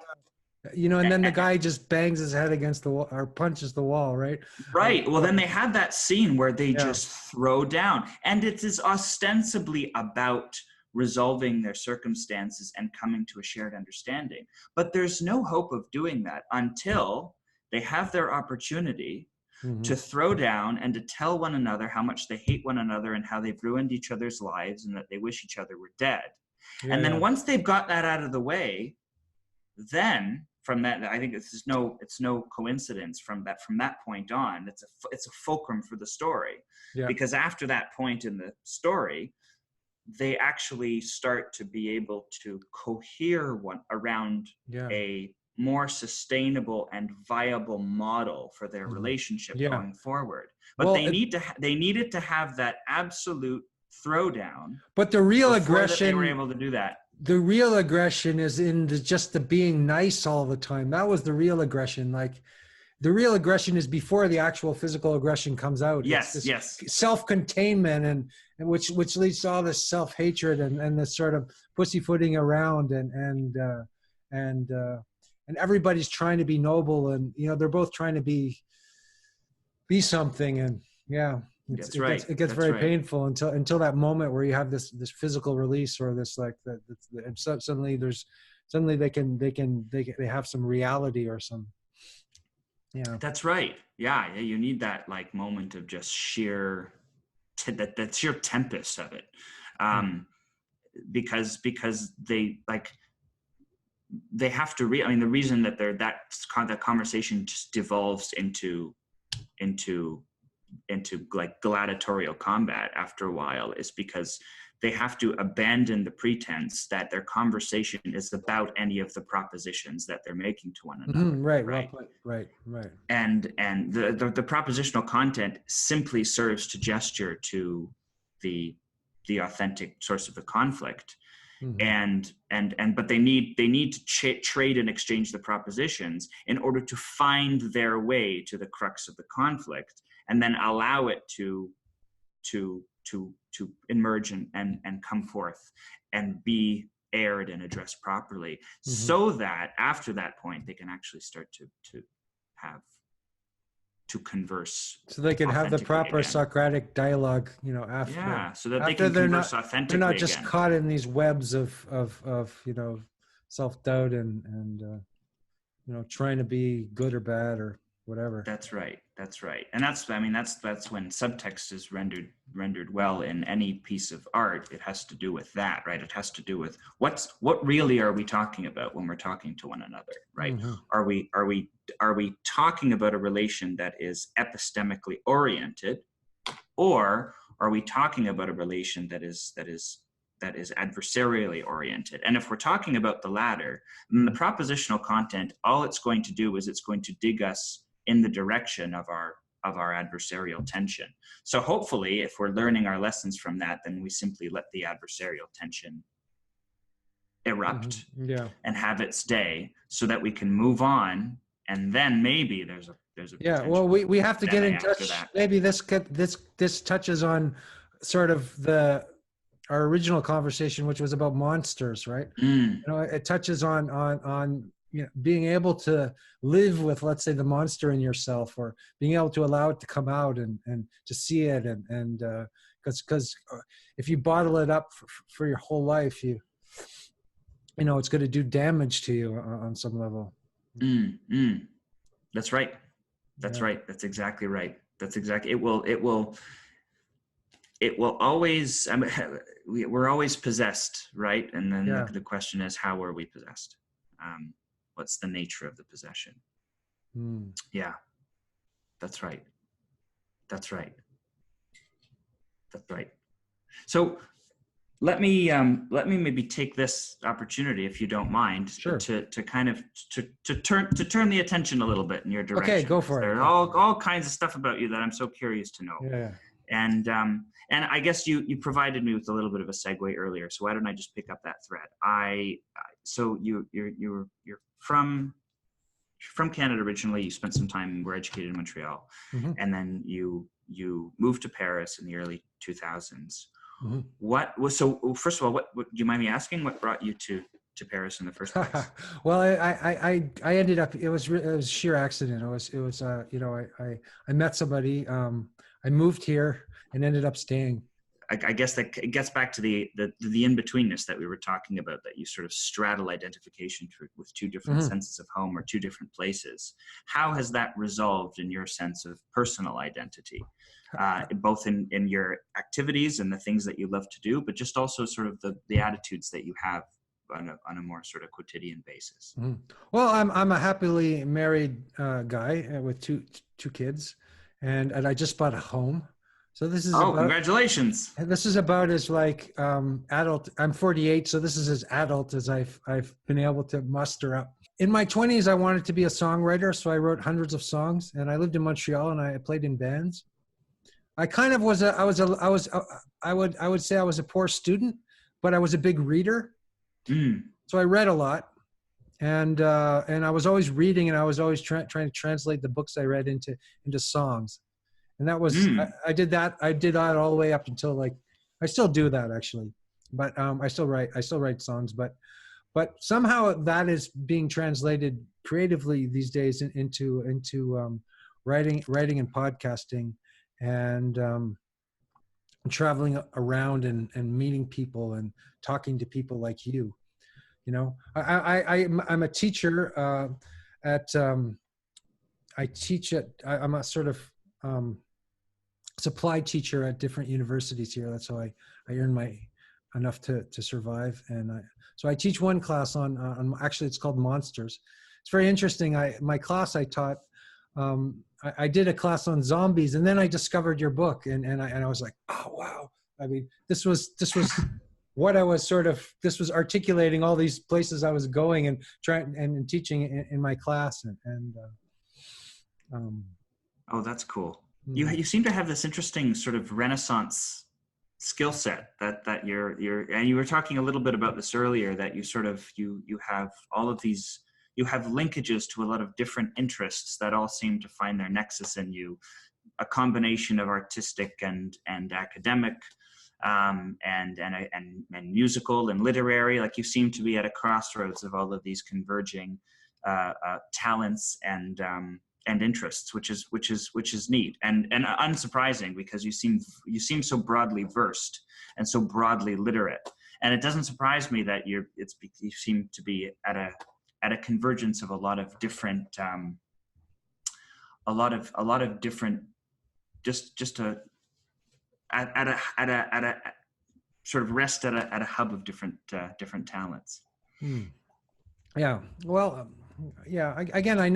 and then the guy just bangs his head against the wall or punches the wall, right? Right. Well, then they have that scene where they just throw down, and it is ostensibly about resolving their circumstances and coming to a shared understanding. But there's no hope of doing that until they have their opportunity to throw down and to tell one another how much they hate one another and how they've ruined each other's lives and that they wish each other were dead. And then once they've got that out of the way, then from that, I think it's no coincidence from that point on, it's a fulcrum for the story. Because after that point in the story, they actually start to be able to cohere around a more sustainable and viable model for their relationship going forward. But they needed to have that absolute throwdown. But the real aggression, they were able to do that. The real aggression is in just the being nice all the time. That was the real aggression. Like, the real aggression is before the actual physical aggression comes out. Yes. Self-containment and which leads to all this self-hatred and this sort of pussyfooting around and everybody's trying to be noble, and they're both trying to be something, and it gets very painful until that moment where you have this physical release, or this like that, and suddenly they have some reality or some. Yeah, that's right. Yeah, you need that like moment of just sheer that sheer tempest of it, because they have to the reason that that conversation just devolves into like gladiatorial combat after a while is because they have to abandon the pretense that their conversation is about any of the propositions that they're making to one another. Right. Right. Well, right. And the propositional content simply serves to gesture to the authentic source of the conflict. But they need to trade and exchange the propositions in order to find their way to the crux of the conflict, and then allow it to emerge and come forth and be aired and addressed properly, so that after that point they can actually start to converse. So they can have the proper again. Socratic dialogue, after. Yeah, so that they can converse authentically. They're not just again. caught in these webs of self-doubt and trying to be good or bad or whatever. That's right. And that's when subtext is rendered well in any piece of art. It has to do with that, right? It has to do with what really are we talking about when we're talking to one another, right? Are we talking about a relation that is epistemically oriented, or are we talking about a relation that is adversarially oriented? And if we're talking about the latter, then the propositional content, all it's going to do is it's going to dig us in the direction of our adversarial tension. So hopefully, if we're learning our lessons from that, then we simply let the adversarial tension erupt and have its day, so that we can move on, and then maybe there's a well, we have to get in touch. Maybe this touches on sort of our original conversation, which was about monsters, right? It touches on being able to live with, let's say, the monster in yourself, or being able to allow it to come out and to see it, and because if you bottle it up for your whole life, it's going to do damage to you on some level. That's right. Right. That's exactly right. It will always, we're always possessed, right? And then the question is, how are we possessed? What's the nature of the possession? Yeah, that's right. So let me maybe take this opportunity, if you don't mind, to kind of to turn the attention a little bit in your direction. Okay, go for it. There's all kinds of stuff about you that I'm so curious to know. Yeah. And I guess you provided me with a little bit of a segue earlier, so why don't I just pick up that thread? So you're from Canada originally. You spent some time, were educated in Montreal, and then you moved to Paris in the early 2000s. So first of all, what do you mind me asking? What brought you to Paris in the first place? Well, I ended up. It was sheer accident. It was I met somebody. I moved here and ended up staying. I guess that it gets back to the in-betweenness that we were talking about, that you sort of straddle identification with two different senses of home, or two different places. How has that resolved in your sense of personal identity, both in your activities and the things that you love to do, but just also sort of the attitudes that you have on a more sort of quotidian basis? Well, I'm a happily married guy with two kids, and I just bought a home. So this is congratulations. This is about as like adult. I'm 48, so this is as adult as I've been able to muster up. In my 20s, I wanted to be a songwriter, so I wrote hundreds of songs, and I lived in Montreal, and I played in bands. I kind of was I would say I was a poor student, but I was a big reader. So I read a lot, and I was always reading, and I was always trying to translate the books I read into songs. And that was, I did that all the way up until, like, I still do that actually, but I still write songs, but somehow that is being translated creatively these days into writing and podcasting, and traveling around and meeting people and talking to people like you. I'm a teacher I'm a sort of supply teacher at different universities here. That's how I earn enough to survive. And so I teach one class on actually, it's called Monsters. It's very interesting. My class I taught, I did a class on zombies, and then I discovered your book, and I was like, oh wow, I mean, this was what I was this was articulating all these places I was going and trying and teaching in my class Oh, that's cool. hmm. You seem to have this interesting sort of Renaissance skill set that you're and you were talking a little bit about this earlier, that you sort of you have all of these, you have linkages to a lot of different interests that all seem to find their nexus in you, a combination of artistic and academic, and musical and literary. Like you seem to be at a crossroads of all of these converging talents and interests, which is neat and unsurprising, because you seem so broadly versed and so broadly literate. And it doesn't surprise me that you seem to be at a convergence of a lot of different at a sort of rest at a hub of different talents. Yeah. Well, yeah. Again, I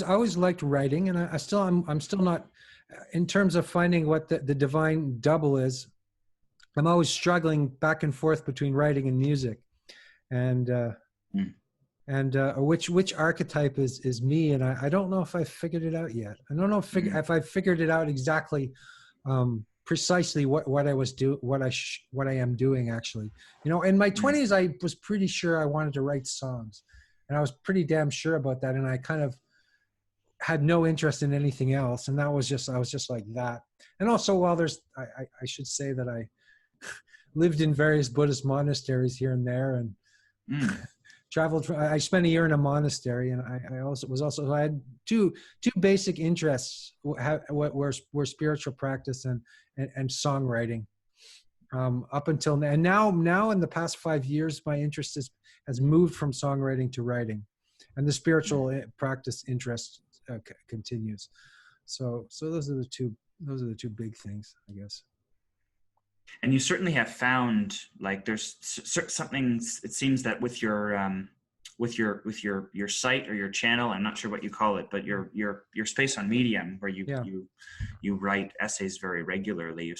always liked writing, and I'm still not, in terms of finding what the divine double is. I'm always struggling back and forth between writing and music, and which archetype is me, and I don't know if I figured it out yet. I don't know if I figured it out exactly, precisely what I am doing actually. You know, in my 20s, I was pretty sure I wanted to write songs, and I was pretty damn sure about that, and I kind of had no interest in anything else, and I was just like that. And also, while I should say that I lived in various Buddhist monasteries here and there, and traveled. I spent a year in a monastery, and I had two basic interests were spiritual practice and songwriting. Up until now, and now in the past 5 years, my interest has moved from songwriting to writing, and the spiritual practice interest continues. So those are the two big things, I guess. And you certainly have found, like, there's something, it seems, that with your site or your channel, I'm not sure what you call it, but your space on Medium, where you write essays very regularly, you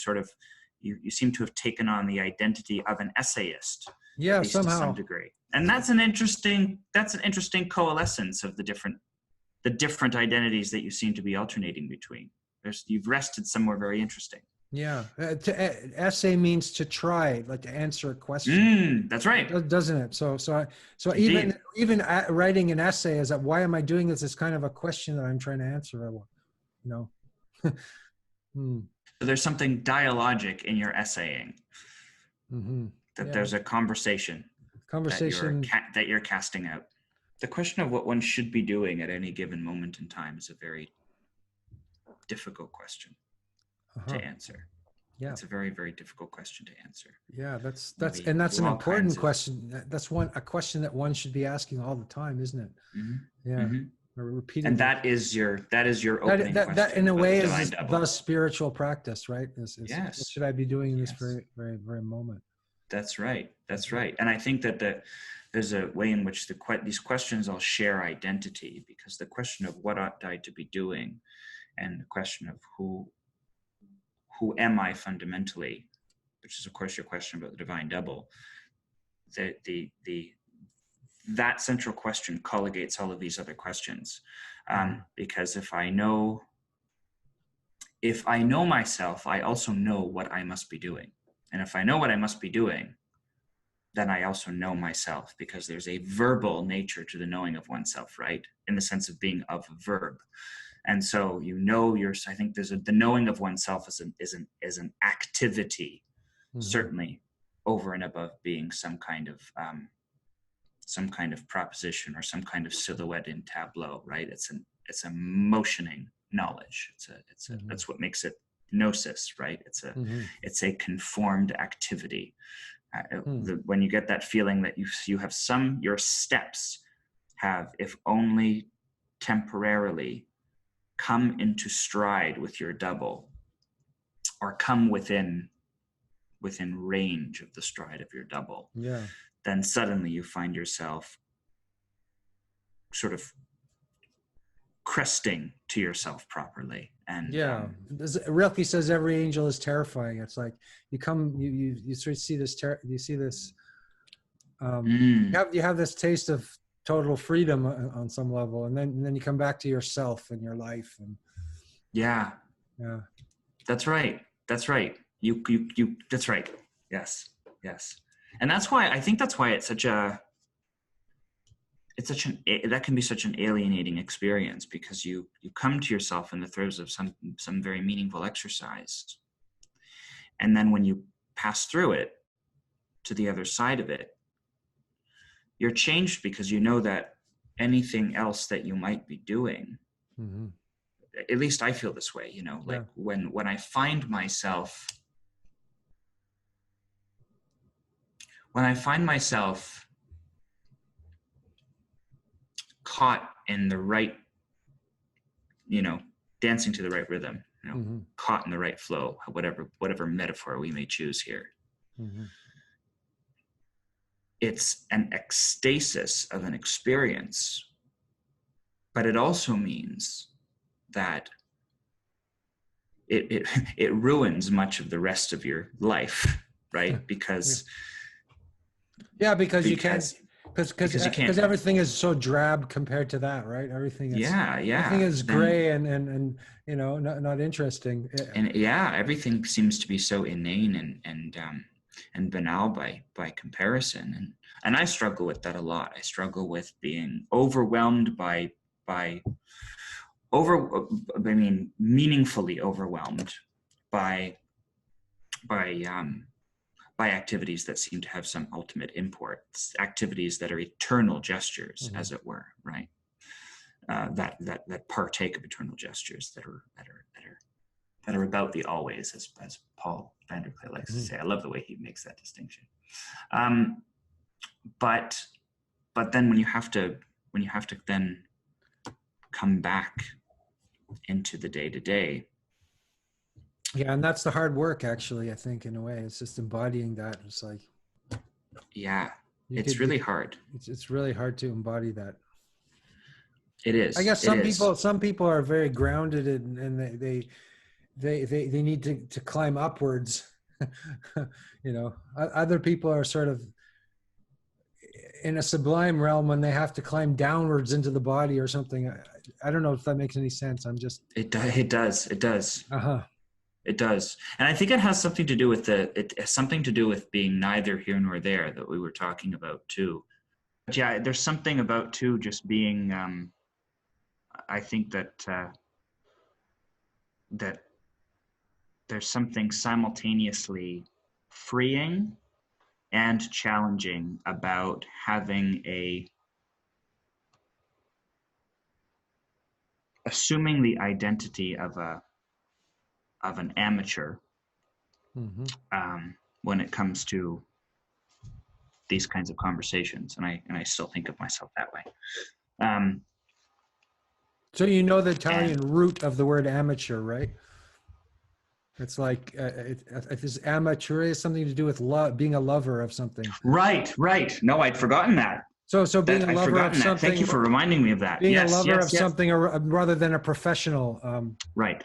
seem to have taken on the identity of an essayist, at least somehow, to some degree. And that's an interesting coalescence of the different identities that you seem to be alternating between. You've rested somewhere very interesting. Yeah, essay means to try, like to answer a question. That's right, doesn't it? So even writing an essay is that, why am I doing this? Is kind of a question that I'm trying to answer. You know. So there's something dialogic in your essaying. That there's a conversation that you're casting out. The question of what one should be doing at any given moment in time is a very difficult question to answer. Yeah, it's a very, very difficult question to answer. Yeah, that's an important question. That's a question that one should be asking all the time, isn't it? Yeah, repeatedly. And that is your opening question. That in a way is the spiritual practice, right? Yes. What should I be doing in this very, very, very moment? That's right. And I think that there's a way in which these questions all share identity, because the question of what ought I to be doing, and the question of who am I fundamentally, which is of course your question about the divine double, that central question colligates all of these other questions, because if I know myself, I also know what I must be doing. And if I know what I must be doing, then I also know myself, because there's a verbal nature to the knowing of oneself, right? In the sense of being of a verb. And so I think the knowing of oneself is an activity, certainly over and above being some kind of proposition or some kind of silhouette in tableau, right? It's a motioning knowledge. That's what makes it gnosis, right? It's a conformed activity. When you get that feeling that you have your steps have, if only temporarily, come into stride with your double, or come within range of the stride of your double, then suddenly you find yourself sort of cresting to yourself properly. And Yeah, Rilke says every angel is terrifying. It's like you come, you sort of see this, you see this, you have this taste of total freedom on some level, and then you come back to yourself and your life, and yeah, yeah, that's right. That's right. You, that's right. Yes. Yes. And that's why, I think that's why it's such a, that can be such an alienating experience, because you come to yourself in the throes of some very meaningful exercise. And then when you pass through it to the other side of it, you're changed, because you know that anything else that you might be doing, at least I feel this way, like when I find myself, caught in the right, dancing to the right rhythm, caught in the right flow, whatever metaphor we may choose here. It's an ecstasis of an experience, but it also means that it ruins much of the rest of your life, right? Because you can't. Because everything is so drab compared to that, right? Everything is everything is gray and not interesting. And everything seems to be so inane and banal by comparison. And I struggle with that a lot. I struggle with being overwhelmed meaningfully overwhelmed by activities that seem to have some ultimate import, activities that are eternal gestures, as it were, right? That partake of eternal gestures that are about the always, as Paul Vanderklee likes to say. I love the way he makes that distinction. But then when you have to then come back into the day-to-day. Yeah, and that's the hard work, actually, I think, in a way. It's just embodying that. It's like, it's really hard. It's really hard to embody that. It is. I guess some people are very grounded and they need to climb upwards. Other people are sort of in a sublime realm when they have to climb downwards into the body or something. I don't know if that makes any sense. It does. It does. And I think it has something to do with being neither here nor there that we were talking about too. But yeah, there's something about too just being, I think that there's something simultaneously freeing and challenging about having assuming the identity of an amateur when it comes to these kinds of conversations, and I still think of myself that way. So the Italian root of the word amateur, right? It's like this amateur is something to do with love, being a lover of something. Right. No, I'd forgotten that. So being a lover of something. Thank you for reminding me of that. Being a lover of something rather than a professional. Right.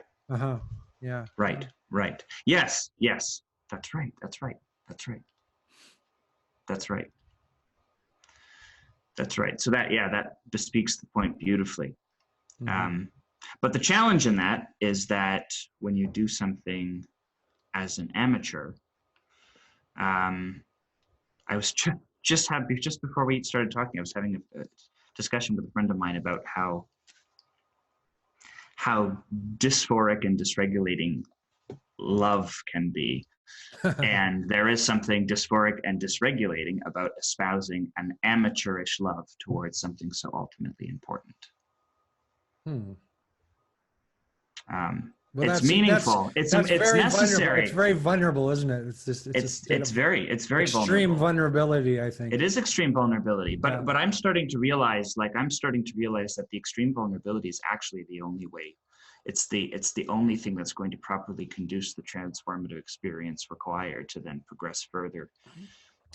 Yeah. Right. Yes. That's right. So that bespeaks the point beautifully. But the challenge in that is that when you do something as an amateur, I was just before we started talking, I was having a discussion with a friend of mine about how dysphoric and dysregulating love can be. And there is something dysphoric and dysregulating about espousing an amateurish love towards something so ultimately important. It's meaningful. It's necessary. It's very vulnerable, isn't it? It's very extreme vulnerability. I think it is extreme vulnerability. But I'm starting to realize that the extreme vulnerability is actually the only way. It's the only thing that's going to properly conduce the transformative experience required to then progress further.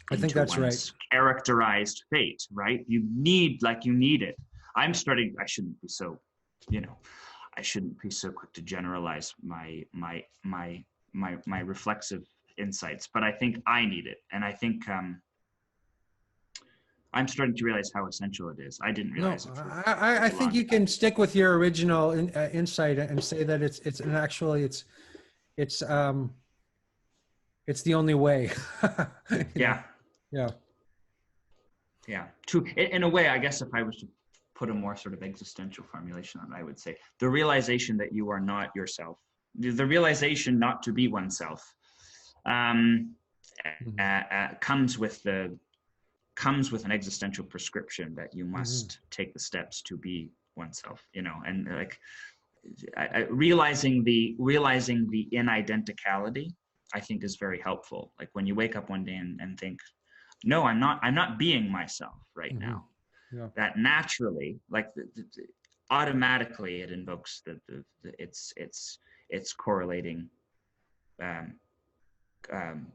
I think that's right. Characterized fate, right? You need it. I shouldn't be so you know, I shouldn't be so quick to generalize my reflexive insights, but I think I need it. And I think I'm starting to realize how essential it is. I didn't No, realize it for I a think long you time. can stick with your original insight and say that it's it's the only way. You know? Yeah. Yeah. Yeah. In a way, I guess if I was to put a more sort of existential formulation on it, I would say the realization that you are not yourself, the realization not to be oneself, um, comes with an existential prescription that you must take the steps to be oneself, you know, and like realizing the inimidenticality, I think, is very helpful. Like when you wake up one day and think, no, I'm not being myself right now. Yeah. That naturally, like automatically, it invokes it's correlating um, um,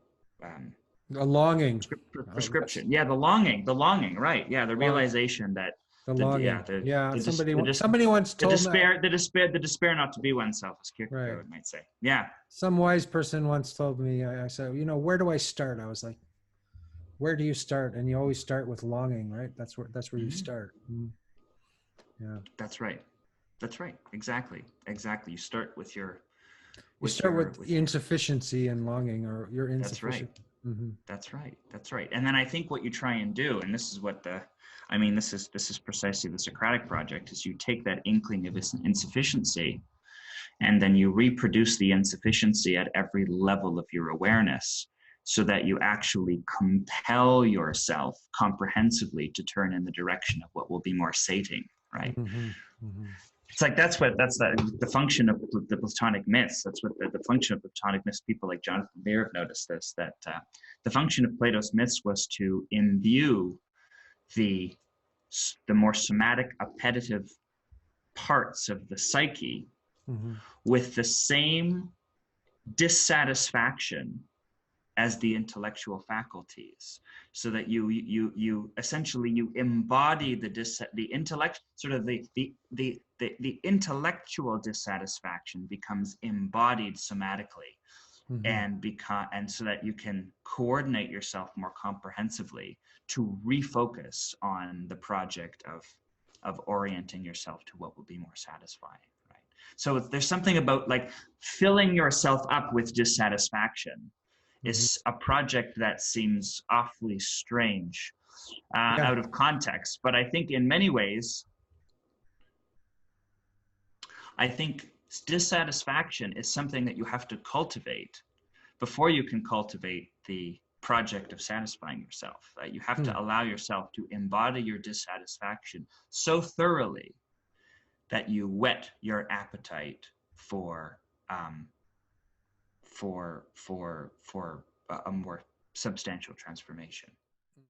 A longing. prescription. Yeah, the longing, right? Yeah, the Long, realization that the longing. Yeah. Somebody once told me. the despair not to be oneself, as Right. Kierkegaard might say. Yeah. Some wise person once told me. I said, you know, where do I start? I was like, where do you start? And you always start with longing, right? That's where you start. Yeah. That's right. That's right. Exactly. You start with your. You start with insufficiency and longing, or you're That's right. insufficient. That's right. And then I think what you try and do, and this is what this is precisely the Socratic project, is you take that inkling of insufficiency, and then you reproduce the insufficiency at every level of your awareness, so that you actually compel yourself comprehensively to turn in the direction of what will be more sating, right? It's like that's the function of the Platonic myths. That's what the function of the Platonic myths. People like Jonathan Lear have noticed this, that the function of Plato's myths was to imbue the more somatic, appetitive parts of the psyche with the same dissatisfaction as the intellectual faculties, so that you essentially embody the intellect, sort of the intellectual dissatisfaction becomes embodied somatically, and so that you can coordinate yourself more comprehensively to refocus on the project of orienting yourself to what will be more satisfying, right? So there's something about like filling yourself up with dissatisfaction is a project that seems awfully strange out of context. But I think in many ways, I think dissatisfaction is something that you have to cultivate before you can cultivate the project of satisfying yourself. You have to allow yourself to embody your dissatisfaction so thoroughly that you whet your appetite for a more substantial transformation.